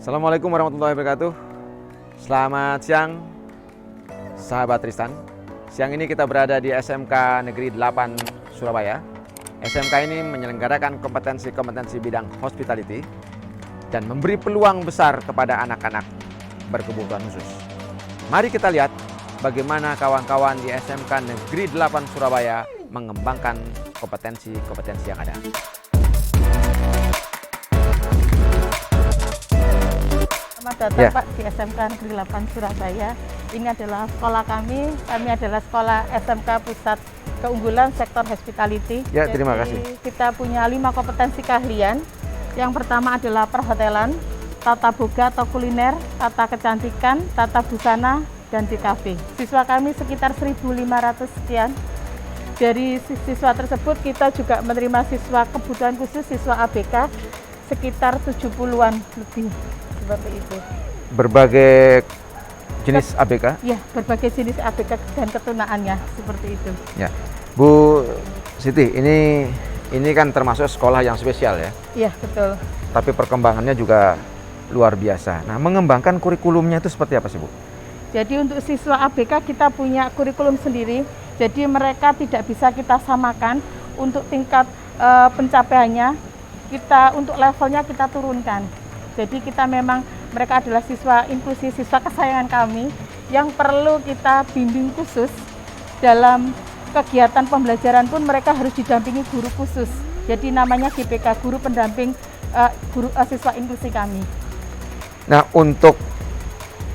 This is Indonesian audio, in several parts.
Assalamualaikum warahmatullahi wabarakatuh. Selamat siang, sahabat Tristan. Siang ini kita berada di SMK Negeri 8 Surabaya. SMK ini menyelenggarakan kompetensi-kompetensi bidang hospitality dan memberi peluang besar kepada anak-anak berkebutuhan khusus. Mari kita lihat bagaimana kawan-kawan di SMK Negeri 8 Surabaya mengembangkan kompetensi-kompetensi yang ada. Selamat datang Pak di SMK Negeri 8 Surabaya. Ini adalah sekolah kami adalah sekolah SMK Pusat Keunggulan Sektor Hospitality. Ya, terima kasih. Kita punya 5 kompetensi keahlian. Yang pertama adalah perhotelan, tata boga atau kuliner, tata kecantikan, tata busana, dan di kafe. Siswa kami sekitar 1.500 sekian. Dari siswa tersebut kita juga menerima siswa kebutuhan khusus, siswa ABK sekitar 70-an lebih. Seperti itu. Berbagai Jenis ABK? Ya, berbagai jenis ABK dan ketunaannya seperti itu. Ya, Bu Siti, ini kan termasuk sekolah yang spesial ya? Iya, betul. Tapi perkembangannya juga luar biasa. Nah, mengembangkan kurikulumnya itu seperti apa sih, Bu? Jadi untuk siswa ABK kita punya kurikulum sendiri. Jadi mereka tidak bisa kita samakan untuk tingkat pencapaiannya. Untuk levelnya kita turunkan. Jadi kita memang mereka adalah siswa inklusi, siswa kesayangan kami yang perlu kita bimbing khusus. Dalam kegiatan pembelajaran pun mereka harus didampingi guru khusus. Jadi namanya GPK, guru pendamping siswa inklusi kami. Nah, untuk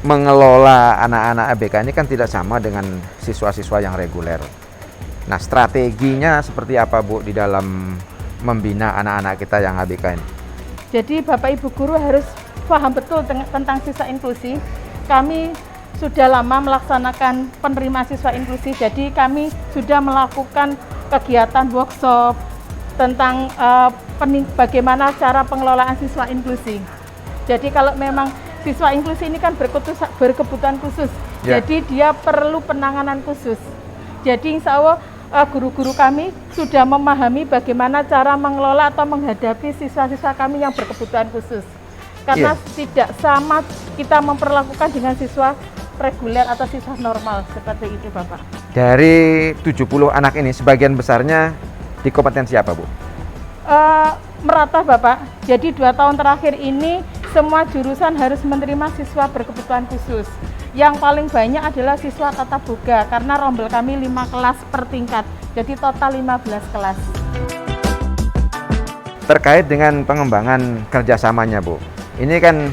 mengelola anak-anak ABK ini kan tidak sama dengan siswa-siswa yang reguler. Nah, strateginya seperti apa, Bu, di dalam membina anak-anak kita yang ABK ini? Jadi Bapak Ibu guru harus paham betul tentang siswa inklusi. Kami sudah lama melaksanakan penerima siswa inklusi, jadi kami sudah melakukan kegiatan workshop tentang bagaimana cara pengelolaan siswa inklusi. Jadi kalau memang siswa inklusi ini kan berkebutuhan khusus, jadi dia perlu penanganan khusus. Jadi insya Allah guru-guru kami sudah memahami bagaimana cara mengelola atau menghadapi siswa-siswa kami yang berkebutuhan khusus. Karena tidak sama kita memperlakukan dengan siswa reguler atau siswa normal, seperti itu Bapak. Dari 70 anak ini, sebagian besarnya di kompetensi apa, Bu? Merata Bapak, jadi 2 tahun terakhir ini semua jurusan harus menerima siswa berkebutuhan khusus. Yang paling banyak adalah siswa tata boga, karena rombel kami 5 kelas per tingkat, jadi total 15 kelas. Terkait dengan pengembangan kerjasamanya, Bu, ini kan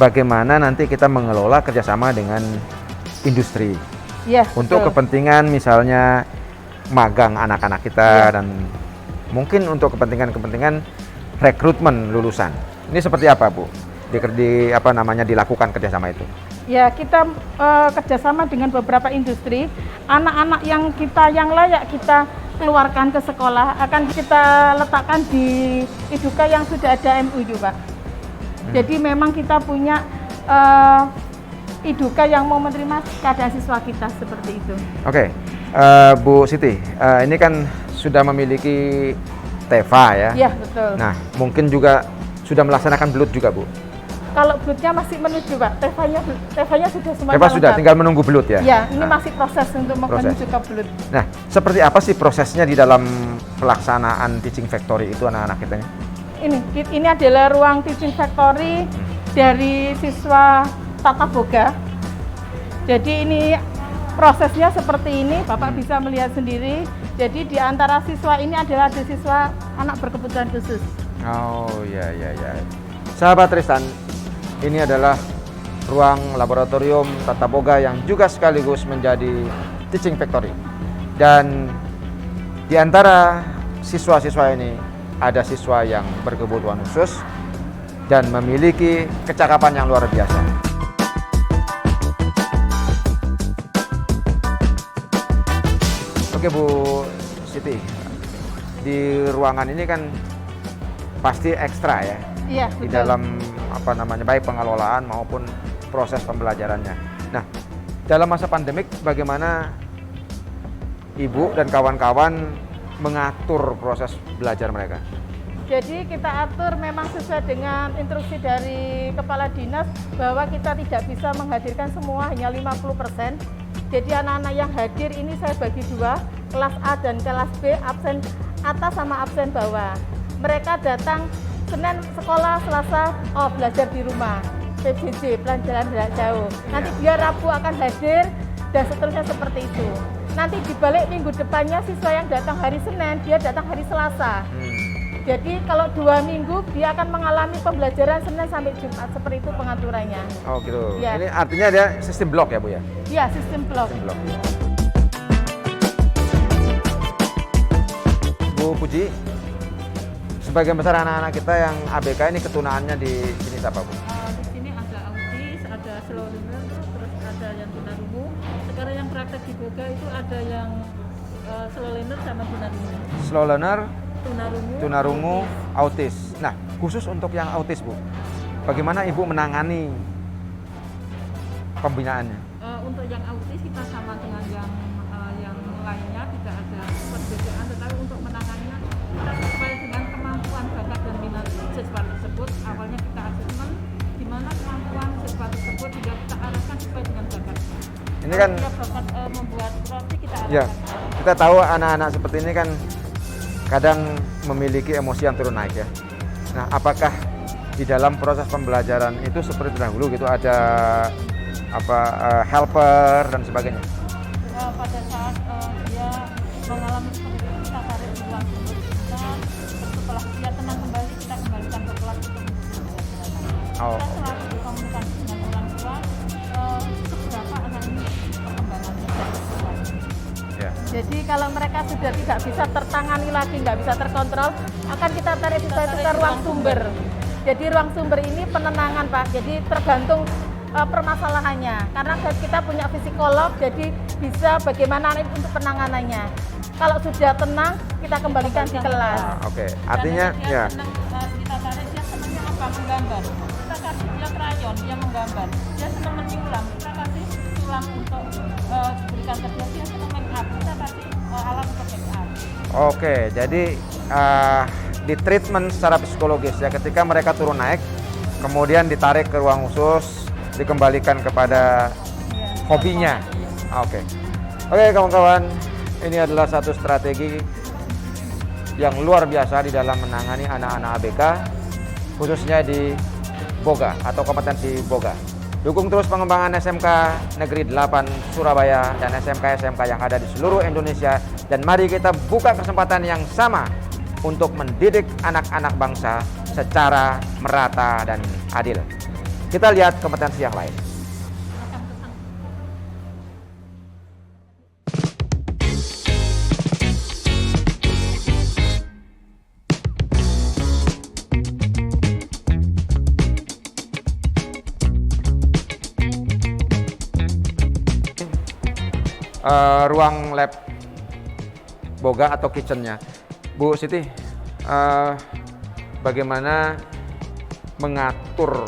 bagaimana nanti kita mengelola kerjasama dengan industri. Ya, untuk betul. Kepentingan misalnya magang anak-anak kita dan mungkin untuk kepentingan rekrutmen lulusan. Ini seperti apa, Bu? Dilakukan kerjasama itu? Ya, kita kerjasama dengan beberapa industri. Anak-anak yang layak kita keluarkan ke sekolah akan kita letakkan di Iduka yang sudah ada MUU, Pak. Jadi memang kita punya Iduka yang mau menerima keadaan siswa kita seperti itu. Oke, Bu Siti, ini kan sudah memiliki TEVA ya? Iya, betul. Nah, mungkin juga sudah melaksanakan BLUT juga, Bu? Kalau BLUT-nya masih menuju, Pak. TEVA-nya sudah semuanya TEVA sudah, tinggal menunggu BLUT ya? Ya, ini masih proses untuk menuju ke BLUT. Nah, seperti apa sih prosesnya di dalam pelaksanaan Teaching Factory itu anak-anak kita ini? Ini adalah ruang Teaching Factory dari siswa tata boga. Jadi ini prosesnya seperti ini, Bapak bisa melihat sendiri. Jadi di antara siswa ini adalah ada siswa anak berkebutuhan khusus. Oh ya. Sahabat Tristan, ini adalah ruang laboratorium tata boga yang juga sekaligus menjadi Teaching Factory. Dan di antara siswa-siswa ini ada siswa yang berkebutuhan khusus dan memiliki kecakapan yang luar biasa. Oke, Bu Siti, di ruangan ini kan pasti ekstra ya? Iya, Di betul. dalam baik pengelolaan maupun proses pembelajarannya. Nah, dalam masa pandemik bagaimana Ibu dan kawan-kawan mengatur proses belajar mereka? Jadi kita atur memang sesuai dengan instruksi dari Kepala Dinas bahwa kita tidak bisa menghadirkan semua, hanya 50%. Jadi anak-anak yang hadir ini saya bagi dua, kelas A dan kelas B, absen atas sama absen bawah. Mereka datang Senin sekolah, Selasa belajar di rumah, PJJ, pelajaran jarak jauh. Nanti dia Rabu akan hadir dan seterusnya seperti itu. Nanti dibalik minggu depannya siswa yang datang hari Senin, dia datang hari Selasa. Jadi kalau 2 minggu dia akan mengalami pembelajaran Senin sampai Jumat, seperti itu pengaturannya. Oh gitu. Ya. Ini artinya ada sistem blok ya Bu ya? Iya, sistem blok. Sistem blok. Bu Puji, sebagian besar anak-anak kita yang ABK ini ketunaannya di sini apa Bu? Di sini ada autis, ada slow learner, terus ada yang tunarungu. Sekarang yang praktek di Boga itu ada yang slow learner sama tunarungu. Slow learner, Tunarungu. tunarungu, autis. Nah, khusus untuk yang autis Bu, bagaimana Ibu menangani pembinaannya? Untuk yang autis kita sama dengan yang lainnya, tidak ada perbedaan, tetapi untuk menangannya kita sesuai dengan kemampuan bakat dan minat siswa tersebut. Awalnya kita asesmen di mana kemampuan siswa tersebut juga kita arahkan sesuai dengan bakat. Ini kan Dia bakat membuat roti, kita arahkan. ya, kita tahu anak-anak seperti ini kan kadang memiliki emosi yang turun naik ya. Nah, apakah di dalam proses pembelajaran itu seperti dahulu gitu ada helper dan sebagainya? Pada saat dia mengalami seperti itu, kita tarik di ruang guru kita, setelah dia tenang kembali kita kembalikan ke kelas untuk pembelajaran. Oh. Kita selalu berkomunikasi dengan orang tua seberapa anak ini perkembangannya dan sesuai. Ya. Jadi kalau mereka sudah tidak bisa tertangani lagi, nggak bisa terkontrol, akan kita tarik ke ruang sumber. Jadi ruang sumber ini penenangan Pak, jadi tergantung permasalahannya. Karena kita punya psikolog, jadi bisa bagaimana untuk penanganannya. Kalau sudah tenang, kita kembalikan di kelas. Oke, artinya Dan dia ya. senang, kita tarik dia senangnya apa? Menggambar. Kita kasih dia krayon, dia menggambar. Dia senang menyulam, kita kasih sulam untuk diberikan ke dia senang make up. Kita kasih alat untuk make up. Oke, jadi di treatment secara psikologis ya, ketika mereka turun naik, kemudian ditarik ke ruang khusus, dikembalikan kepada hobinya. Oke, kawan-kawan, ini adalah satu strategi yang luar biasa di dalam menangani anak-anak ABK, khususnya di Boga atau kompetensi Boga. Dukung terus pengembangan SMK Negeri 8 Surabaya dan SMK-SMK yang ada di seluruh Indonesia, dan mari kita buka kesempatan yang sama untuk mendidik anak-anak bangsa secara merata dan adil. Kita lihat kompetensi yang lain. Ruang lab Boga atau kitchennya. Bu Siti, bagaimana mengatur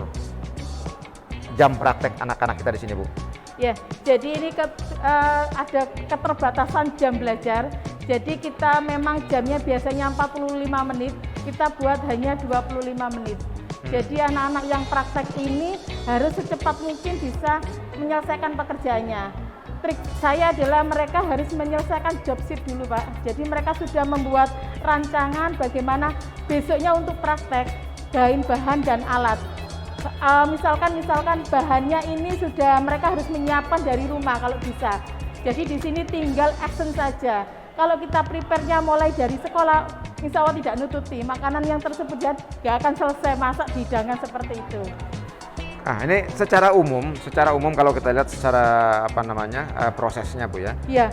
jam praktek anak-anak kita di sini, Bu? Ya, jadi ini ada keterbatasan jam belajar. Jadi kita memang jamnya biasanya 45 menit, kita buat hanya 25 menit. Jadi anak-anak yang praktek ini harus secepat mungkin bisa menyelesaikan pekerjaannya. Trik saya adalah mereka harus menyelesaikan job sheet dulu Pak. Jadi mereka sudah membuat rancangan bagaimana besoknya untuk praktek, bahan dan alat. Misalkan bahannya ini sudah mereka harus menyiapkan dari rumah kalau bisa. Jadi di sini tinggal action saja. Kalau kita prepare-nya mulai dari sekolah, insya Allah tidak nututi. Makanan yang tersebut nggak akan selesai masak hidangan seperti itu. Nah, ini secara umum kalau kita lihat secara prosesnya Bu ya. Iya.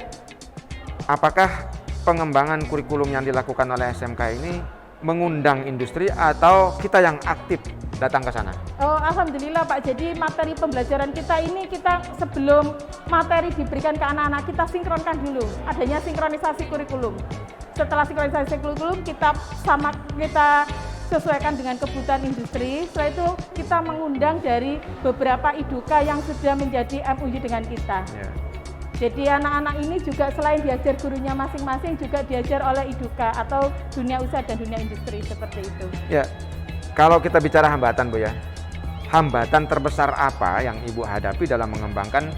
Apakah pengembangan kurikulum yang dilakukan oleh SMK ini mengundang industri atau kita yang aktif datang ke sana? Oh, alhamdulillah Pak. Jadi materi pembelajaran kita ini sebelum materi diberikan ke anak-anak kita sinkronkan dulu. Adanya sinkronisasi kurikulum. Setelah sinkronisasi kurikulum kita sesuaikan dengan kebutuhan industri. Setelah itu kita mengundang dari beberapa IDUKA yang sudah menjadi MUU dengan kita. Ya. Jadi anak-anak ini juga selain diajar gurunya masing-masing juga diajar oleh Iduka atau dunia usaha dan dunia industri seperti itu. Ya, kalau kita bicara hambatan Bu ya, hambatan terbesar apa yang Ibu hadapi dalam mengembangkan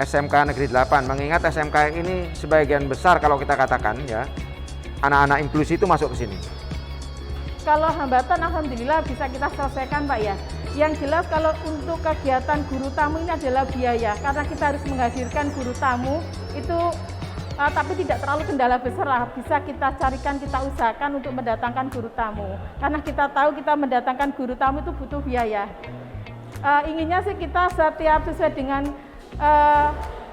SMK Negeri 8? Mengingat SMK ini sebagian besar kalau kita katakan ya, anak-anak inklusi itu masuk ke sini. Kalau hambatan alhamdulillah bisa kita selesaikan Pak ya. Yang jelas kalau untuk kegiatan guru tamu ini adalah biaya, karena kita harus menghadirkan guru tamu itu tapi tidak terlalu kendala besar lah, bisa kita carikan, kita usahakan untuk mendatangkan guru tamu. Karena kita tahu kita mendatangkan guru tamu itu butuh biaya. Inginnya sih kita setiap sesuai dengan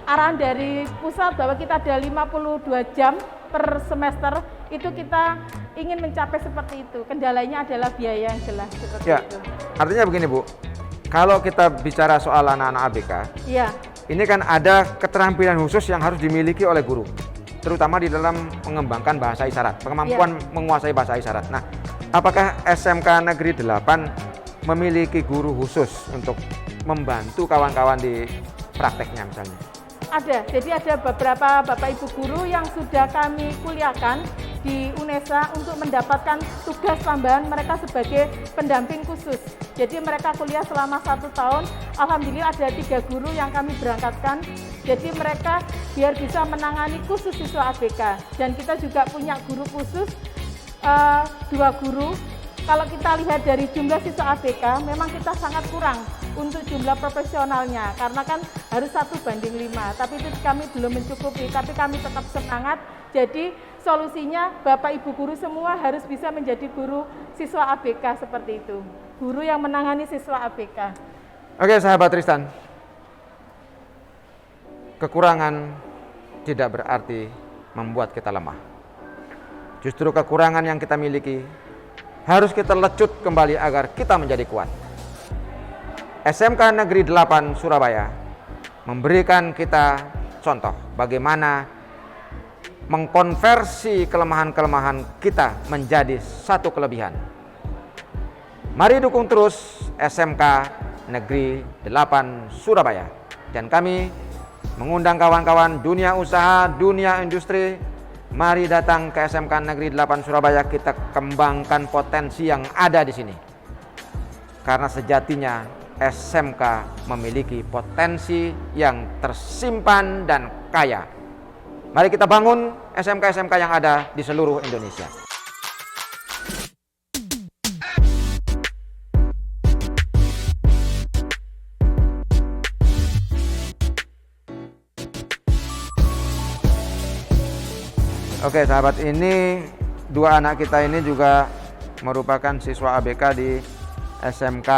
arahan dari pusat bahwa kita ada 52 jam per semester, itu kita ingin mencapai seperti itu. Kendalanya adalah biaya yang jelas seperti Ya, itu. artinya begini Bu, kalau kita bicara soal anak-anak ABK, Iya. ini kan ada keterampilan khusus yang harus dimiliki oleh guru, terutama di dalam mengembangkan bahasa isyarat, kemampuan menguasai bahasa isyarat. Nah, apakah SMK Negeri 8 memiliki guru khusus untuk membantu kawan-kawan di prakteknya misalnya? Ada, jadi ada beberapa Bapak Ibu guru yang sudah kami kuliahkan di UNESA untuk mendapatkan tugas tambahan mereka sebagai pendamping khusus. Jadi mereka kuliah selama 1 tahun, alhamdulillah ada 3 guru yang kami berangkatkan. Jadi mereka biar bisa menangani khusus siswa ABK. Dan kita juga punya guru khusus, 2 guru. Kalau kita lihat dari jumlah siswa ABK, memang kita sangat kurang untuk jumlah profesionalnya, karena kan harus 1:5, tapi itu kami belum mencukupi, tapi kami tetap semangat. Jadi solusinya Bapak Ibu guru semua harus bisa menjadi guru siswa ABK seperti itu, guru yang menangani siswa ABK. Oke sahabat Tristan, kekurangan tidak berarti membuat kita lemah. Justru kekurangan yang kita miliki harus kita lecut kembali agar kita menjadi kuat. SMK Negeri 8 Surabaya memberikan kita contoh bagaimana mengkonversi kelemahan-kelemahan kita menjadi satu kelebihan. Mari dukung terus SMK Negeri 8 Surabaya. Dan kami mengundang kawan-kawan dunia usaha, dunia industri, mari datang ke SMK Negeri 8 Surabaya, kita kembangkan potensi yang ada di sini. Karena sejatinya SMK memiliki potensi yang tersimpan dan kaya. Mari kita bangun SMK-SMK yang ada di seluruh Indonesia. Oke sahabat, ini 2 anak kita ini juga merupakan siswa ABK di SMK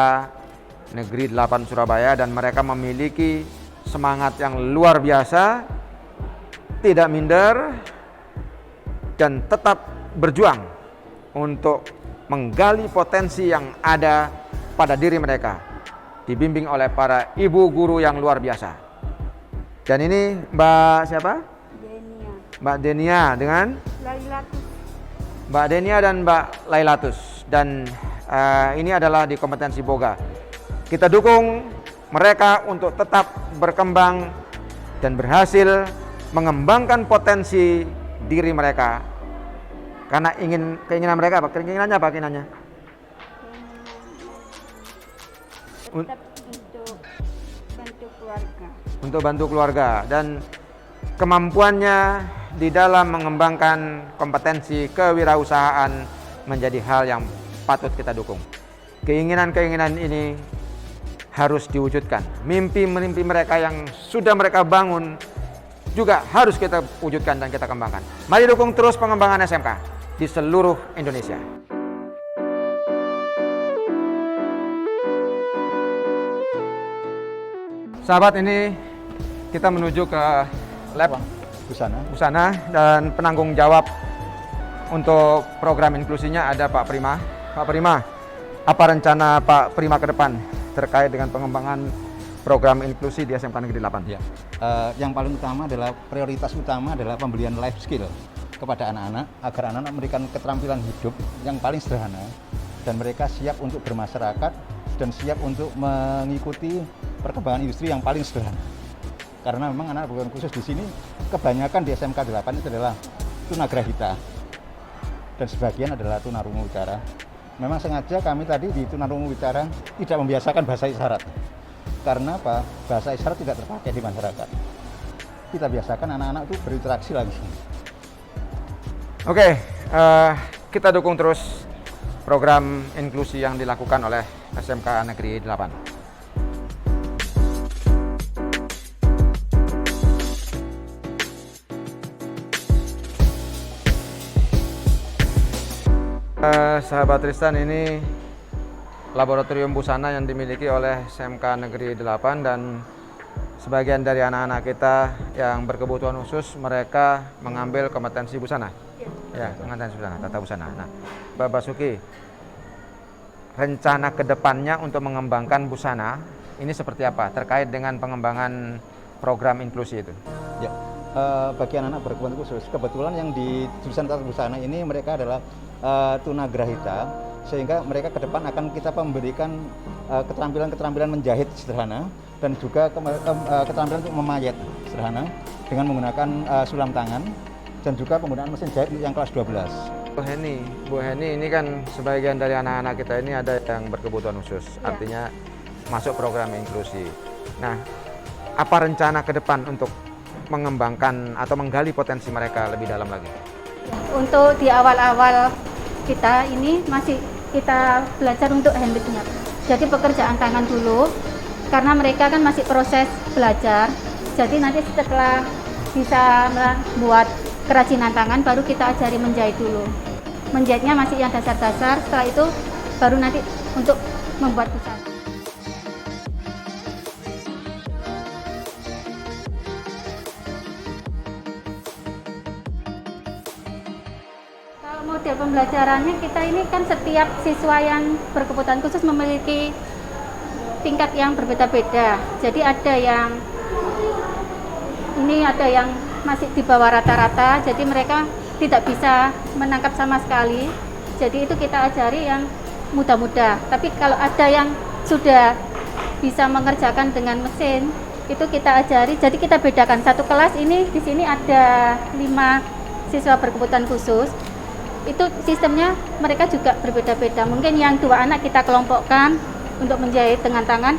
Negeri 8 Surabaya, dan mereka memiliki semangat yang luar biasa, tidak minder, dan tetap berjuang untuk menggali potensi yang ada pada diri mereka, dibimbing oleh para ibu guru yang luar biasa. Dan ini Mbak siapa? Denia. Mbak Denia dengan Lailatus. Mbak Denia dan Mbak Lailatus. Dan ini adalah di kompetensi Boga. Kita dukung mereka untuk tetap berkembang dan berhasil mengembangkan potensi diri mereka. Karena keinginan mereka apa? Keinginannya apa? Keinginannya? Tetap untuk bantu keluarga. Untuk bantu keluarga, dan kemampuannya di dalam mengembangkan kompetensi kewirausahaan menjadi hal yang patut kita dukung. Keinginan-keinginan ini harus diwujudkan. Mimpi-mimpi mereka yang sudah mereka bangun juga harus kita wujudkan dan kita kembangkan. Mari dukung terus pengembangan SMK di seluruh Indonesia. Sahabat, ini kita menuju ke lab Busana, dan penanggung jawab untuk program inklusinya ada Pak Prima. Pak Prima, apa rencana Pak Prima ke depan terkait dengan pengembangan program inklusi di SMK Negeri 8? Ya, yang paling utama adalah prioritas utama adalah pembelian life skill kepada anak-anak agar anak-anak memberikan keterampilan hidup yang paling sederhana dan mereka siap untuk bermasyarakat dan siap untuk mengikuti perkembangan industri yang paling sederhana. Karena memang anak berkebutuhan khusus di sini kebanyakan di SMK 8 itu adalah tunagrahita dan sebagian adalah tunarungu wicara. Memang sengaja kami tadi di tunarungu wicara tidak membiasakan bahasa isyarat. Karena apa? Bahasa isyarat tidak terpakai di masyarakat. Kita biasakan anak-anak itu berinteraksi langsung. Oke, kita dukung terus program inklusi yang dilakukan oleh SMK Negeri 8. Sahabat Tristan, ini laboratorium busana yang dimiliki oleh SMK Negeri 8 dan sebagian dari anak-anak kita yang berkebutuhan khusus mereka mengambil kompetensi busana. Ya, kompetensi busana, tata busana. Nah, Mbak Basuki, rencana kedepannya untuk mengembangkan busana ini seperti apa terkait dengan pengembangan program inklusi itu? Ya, bagi anak-anak berkebutuhan khusus, kebetulan yang di jurusan tata busana ini mereka adalah tunagrahita, sehingga mereka ke depan akan kita memberikan keterampilan-keterampilan menjahit sederhana dan juga keterampilan untuk memayat sederhana dengan menggunakan sulam tangan dan juga penggunaan mesin jahit yang kelas 12. Bu Heni, ini kan sebagian dari anak-anak kita ini ada yang berkebutuhan khusus, artinya masuk program inklusi. Nah, apa rencana ke depan untuk mengembangkan atau menggali potensi mereka lebih dalam lagi? Untuk di awal-awal kita ini masih kita belajar untuk handmade-nya. Jadi pekerjaan tangan dulu, karena mereka kan masih proses belajar. Jadi nanti setelah bisa membuat kerajinan tangan, baru kita ajari menjahit dulu. Menjahitnya masih yang dasar-dasar, setelah itu baru nanti untuk membuat busana. Model pembelajarannya kita ini kan setiap siswa yang berkebutuhan khusus memiliki tingkat yang berbeda-beda. Jadi ada yang masih di bawah rata-rata, jadi mereka tidak bisa menangkap sama sekali. Jadi itu kita ajari yang mudah-mudah. Tapi kalau ada yang sudah bisa mengerjakan dengan mesin, itu kita ajari. Jadi kita bedakan satu kelas ini, di sini ada 5 siswa berkebutuhan khusus. Itu sistemnya mereka juga berbeda-beda. Mungkin yang 2 anak kita kelompokkan untuk menjahit dengan tangan.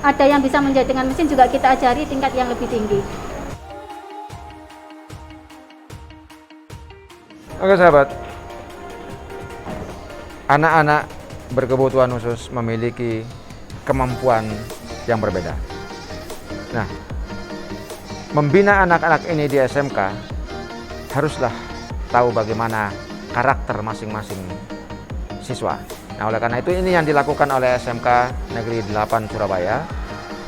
Ada yang bisa menjahit dengan mesin, juga kita ajari tingkat yang lebih tinggi. Oke sahabat, anak-anak berkebutuhan khusus memiliki kemampuan yang berbeda. Nah, membina anak-anak ini di SMK haruslah tahu bagaimana karakter masing-masing siswa. Nah, oleh karena itu ini yang dilakukan oleh SMK Negeri 8 Surabaya,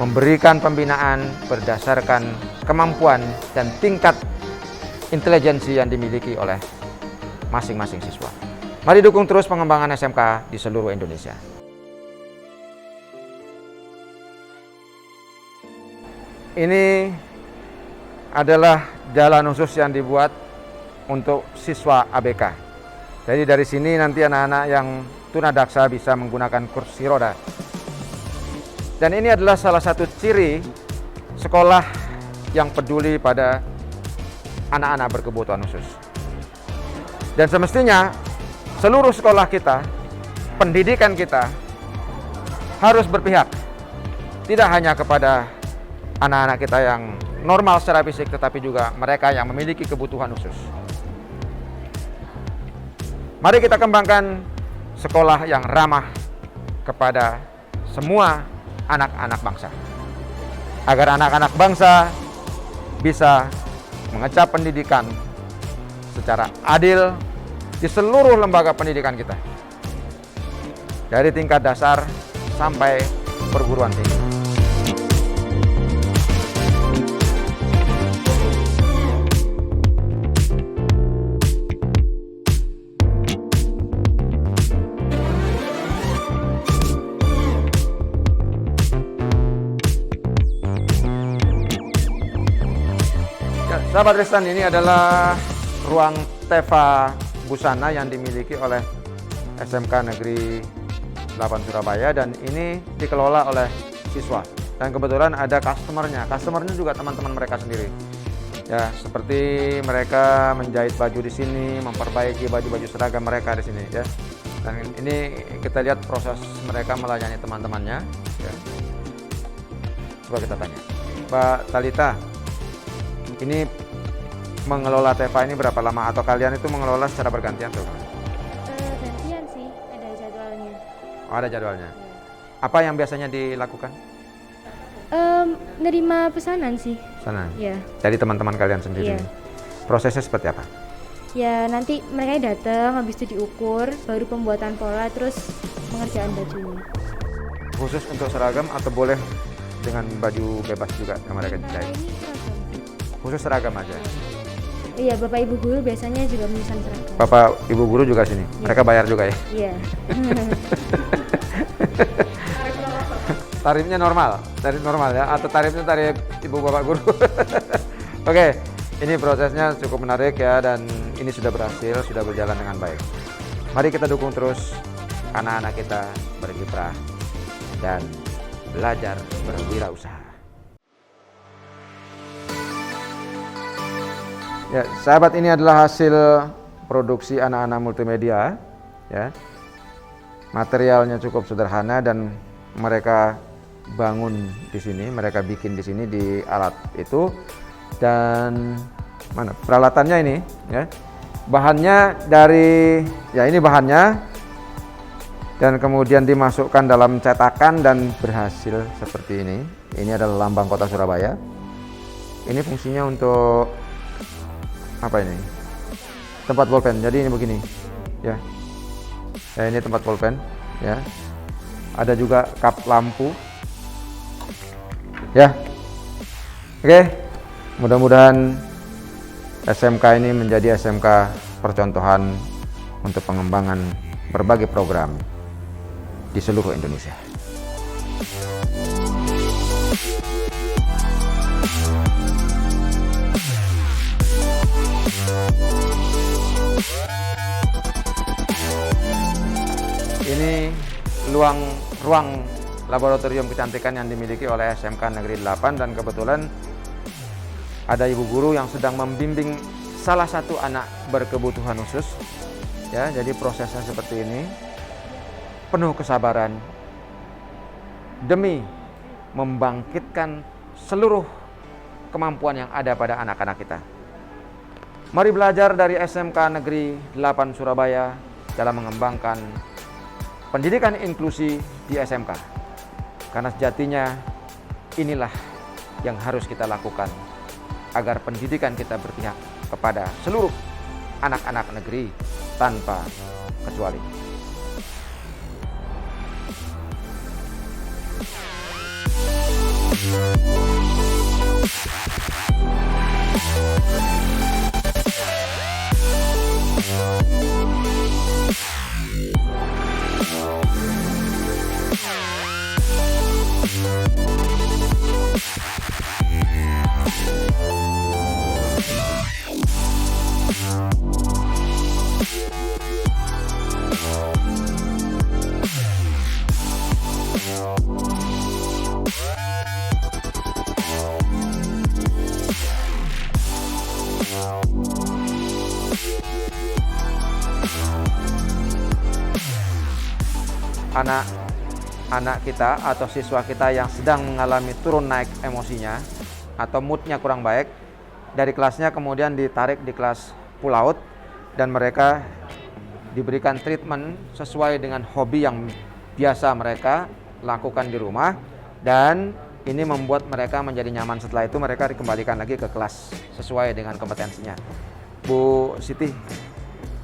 memberikan pembinaan berdasarkan kemampuan dan tingkat intelijensi yang dimiliki oleh masing-masing siswa. Mari dukung terus pengembangan SMK di seluruh Indonesia. Ini adalah jalan khusus yang dibuat untuk siswa ABK. Jadi dari sini nanti anak-anak yang tunadaksa bisa menggunakan kursi roda. Dan ini adalah salah satu ciri sekolah yang peduli pada anak-anak berkebutuhan khusus. Dan semestinya seluruh sekolah kita, pendidikan kita harus berpihak tidak hanya kepada anak-anak kita yang normal secara fisik, tetapi juga mereka yang memiliki kebutuhan khusus. Mari kita kembangkan sekolah yang ramah kepada semua anak-anak bangsa, agar anak-anak bangsa bisa mengecap pendidikan secara adil di seluruh lembaga pendidikan kita, dari tingkat dasar sampai perguruan tinggi. Sahabat Tristan, ini adalah ruang Teva busana yang dimiliki oleh SMK Negeri 8 Surabaya, dan ini dikelola oleh siswa Dan kebetulan ada customernya juga teman-teman mereka sendiri. Ya, seperti mereka menjahit baju di sini, memperbaiki baju-baju seragam mereka di sini ya. Dan ini kita lihat proses mereka melayani teman-temannya ya. Coba kita tanya, Mbak Talita, ini mengelola Teva ini berapa lama atau kalian itu mengelola secara bergantian tuh? Gantian sih, ada jadwalnya. Oh, ada jadwalnya. Apa yang biasanya dilakukan? Nerima pesanan sih. Sana. Ya. Dari teman-teman kalian sendiri. Iya. Prosesnya seperti apa? Ya nanti mereka datang, habis itu diukur, baru pembuatan pola, terus pengerjaan bajunya. Khusus untuk seragam atau boleh dengan baju bebas juga yang mereka Sementara jahit? ini seragam. Khusus seragam aja. Iya, Bapak Ibu guru biasanya juga memesan seragam. Bapak Ibu guru juga sini. Iya. Mereka bayar juga ya? Iya. Tarifnya normal ya, atau tarifnya tarif ibu bapak guru. Oke, ini prosesnya cukup menarik ya, dan ini sudah berhasil, sudah berjalan dengan baik. Mari kita dukung terus anak-anak kita berkiprah dan belajar berwirausaha. Ya, sahabat, ini adalah hasil produksi anak-anak multimedia ya. Materialnya cukup sederhana dan mereka bangun di sini, mereka bikin di sini di alat itu. Dan mana peralatannya ini ya. Bahannya dari ini bahannya, dan kemudian dimasukkan dalam cetakan dan berhasil seperti ini. Ini adalah lambang Kota Surabaya. Ini fungsinya untuk apa ini? Tempat bolpen. Jadi ini begini ya. Ini tempat bolpen ya. Ada juga kap lampu ya. Oke, mudah-mudahan SMK ini menjadi SMK percontohan untuk pengembangan berbagai program di seluruh Indonesia. Ini ruang laboratorium kecantikan yang dimiliki oleh SMK Negeri 8, dan kebetulan ada ibu guru yang sedang membimbing salah satu anak berkebutuhan khusus ya. Jadi prosesnya seperti ini, penuh kesabaran demi membangkitkan seluruh kemampuan yang ada pada anak-anak kita. Mari belajar dari SMK Negeri 8 Surabaya dalam mengembangkan pendidikan inklusi di SMK. Karena sejatinya inilah yang harus kita lakukan agar pendidikan kita berpihak kepada seluruh anak-anak negeri tanpa kecuali. Anak-anak kita atau siswa kita yang sedang mengalami turun naik emosinya atau moodnya kurang baik, dari kelasnya kemudian ditarik di kelas PULAUT, dan mereka diberikan treatment sesuai dengan hobi yang biasa mereka lakukan di rumah, dan ini membuat mereka menjadi nyaman. Setelah itu mereka dikembalikan lagi ke kelas sesuai dengan kompetensinya. Bu Siti,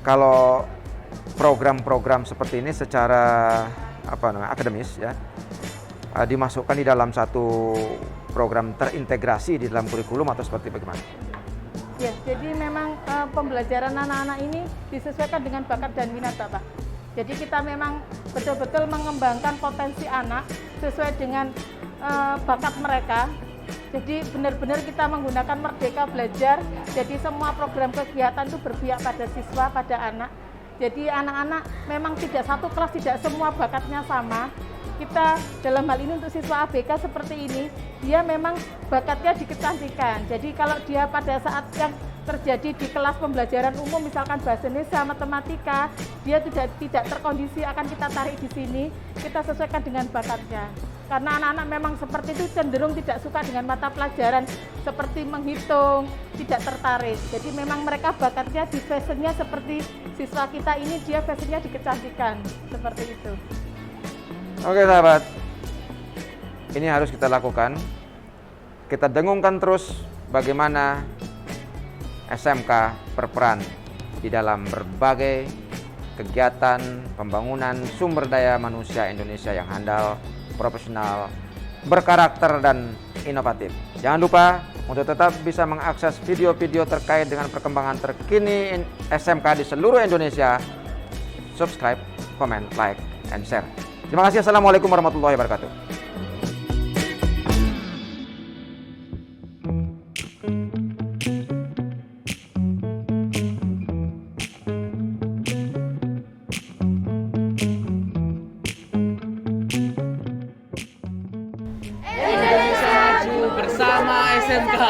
kalau program-program seperti ini secara akademis ya dimasukkan di dalam satu program terintegrasi di dalam kurikulum atau seperti bagaimana? Ya, jadi memang pembelajaran anak-anak ini disesuaikan dengan bakat dan minat, Bapak. Jadi kita memang betul-betul mengembangkan potensi anak sesuai dengan bakat mereka. Jadi benar-benar kita menggunakan Merdeka Belajar. Jadi semua program kegiatan itu berpihak pada siswa, pada anak. Jadi anak-anak memang tidak satu kelas, tidak semua bakatnya sama. kita dalam hal ini untuk siswa ABK seperti ini, dia memang bakatnya di kecantikan. Jadi kalau dia pada saat yang terjadi di kelas pembelajaran umum, misalkan bahasa Indonesia, matematika, dia tidak terkondisi, akan kita tarik di sini, kita sesuaikan dengan bakatnya. Karena anak-anak memang seperti itu cenderung tidak suka dengan mata pelajaran seperti menghitung, tidak tertarik. Jadi memang mereka bakatnya di fashionnya seperti siswa kita ini, dia fashionnya di kecantikan, seperti itu. Oke sahabat, ini harus kita lakukan. Kita dengungkan terus bagaimana SMK berperan di dalam berbagai kegiatan pembangunan sumber daya manusia Indonesia yang handal, profesional, berkarakter, dan inovatif. Jangan lupa untuk tetap bisa mengakses video-video terkait dengan perkembangan terkini SMK di seluruh Indonesia. Subscribe, comment, like, and share. Terima kasih. Assalamualaikum warahmatullahi wabarakatuh. Indonesia Maju bersama SMK.